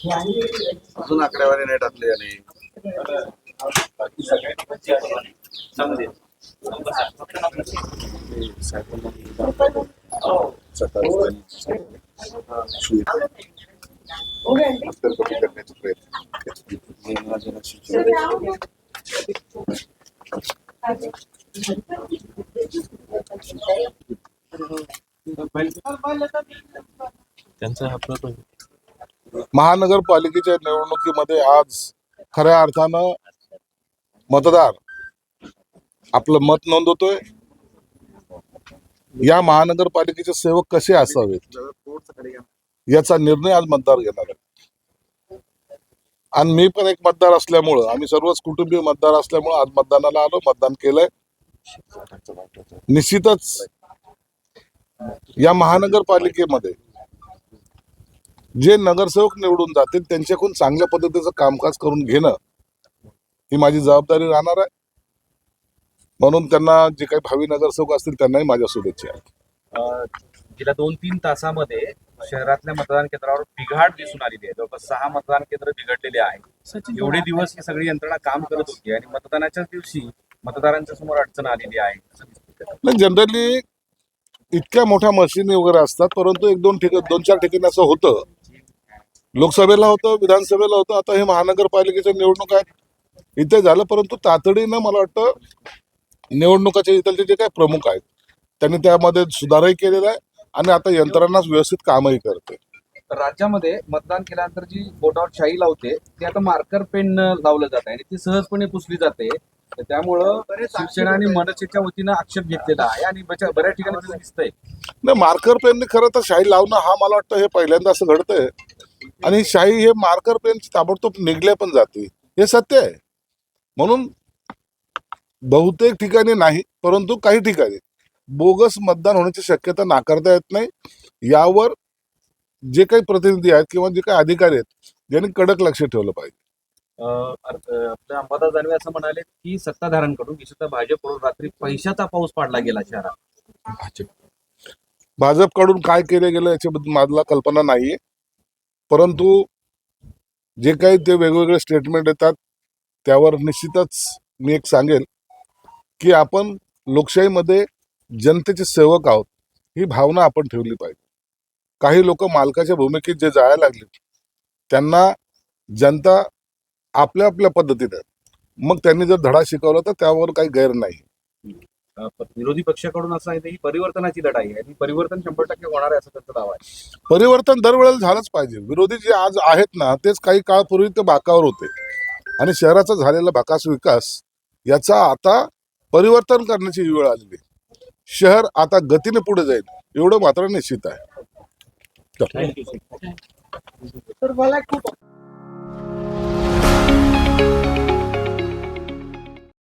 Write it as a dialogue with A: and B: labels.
A: अजून आकडेवारी नाही टाकली आणि
B: त्यांचा हा प्रश्न.
C: महानगरपालिकेच्या निवडणुकीमध्ये आज खऱ्या अर्थानं मतदार आपलं मत नोंदवतोय. या महानगरपालिकेचे सेवक कसे असावेत याचा निर्णय आज मतदार घेणार आहे. आणि मी पण एक मतदार असल्यामुळं, आम्ही सर्वच कुटुंबीय मतदार असल्यामुळं आज मतदानाला आलो, मतदान केलंय. निश्चितच या महानगरपालिकेमध्ये जे नगरसेवक निवडून जातील त्यांच्याकडून चांगल्या पद्धतीचं कामकाज करून घेणं ही माझी जबाबदारी राहणार आहे. म्हणून त्यांना जे काही भावी नगरसेवक असतील त्यांनाही माझ्या शुभेच्छा आहेत.
B: गेल्या 2-3 तासामध्ये शहरातल्या मतदान केंद्रावर बिघाड दिसून आलेली आहे. जवळपास 6 मतदान केंद्र बिघडलेले आहेत. एवढे दिवस ही सगळी यंत्रणा काम करत होती आणि मतदानाच्याच दिवशी मतदारांच्या समोर अडचण आलेली आहे.
C: जनरली इतक्या मोठ्या मशिनी वगैरे असतात, परंतु 2-4 ठिकाणी असं होतं. लोकसभेला होतं, विधानसभेला होतं, आता हे महानगरपालिकेच्या निवडणूक आहेत, इथे झालं. परंतु तातडीनं मला वाटतं निवडणुकाचे इथले जे काही प्रमुख आहेत त्यांनी त्यामध्ये सुधारही केलेला आहे आणि आता यंत्रणाच व्यवस्थित कामही करते.
B: राज्यामध्ये मतदान केल्यानंतर जी बोटावर शाई लावते ती आता मार्कर पेन लावलं जात आहे आणि ती सहजपणे पुसली जाते. त्यामुळं शिवसेना आणि मनसेच्या वतीनं आक्षेप घेतलेला आहे आणि बऱ्याच ठिकाणी तसं दिसतंय.
C: नाही, मार्कर पेनने खरं तर शाई लावणं हा मला वाटतं हे पहिल्यांदा असं घडतंय. आणि शाई हे मार्कर पेन ताबडतोब निघल्या पण जाते, हे सत्य आहे. म्हणून बहुतेक ठिकाणी नाही, परंतु काही ठिकाणी बोगस मतदान होण्याची शक्यता नाकारता येत नाही. यावर जे काही प्रतिनिधी आहेत किंवा जे काही अधिकारी आहेत त्यांनी कडक लक्ष ठेवलं पाहिजे.
B: आपल्या अंबादास दानवे असं म्हणाले की सत्ताधाऱ्यांकडून विशेषतः भाजपकडून रात्री पैशाचा पाऊस पाडला गेला शहरात.
C: भाजपकडून काय केलं गेलं याच्याबद्दल मला कल्पना नाहीये, परंतु जे काही ते वेगवेगळे स्टेटमेंट येतात त्यावर निश्चितच मी एक सांगेल की आपण लोकशाहीमध्ये जनतेचे सेवक आहोत ही भावना आपण ठेवली पाहिजे. काही लोक मालकाच्या भूमिकेत जे जायला लागले त्यांना जनता आपल्या आपल्या पद्धतीने, मग त्यांनी जर धडा शिकवला तर त्यावर काही गैर नाही.
B: विरोधी पक्षाकडून असं आहे ही परिवर्तनाची लढाई आहे आणि परिवर्तन 100% होणार आहे असं त्यांचा दावा आहे.
C: परिवर्तन दरवेळेला झालंच पाहिजे. विरोधी जे आज आहेत ना तेच काही काळापूर्वी ते बाकावर होते आणि शहराचा झालेला भकास विकास याचा आता परिवर्तन करण्याची वेळ आलेली. शहर आता गतीने पुढे जाईल एवढं मात्र निश्चित आहे.
B: थँक्यू.
D: तर मला खूप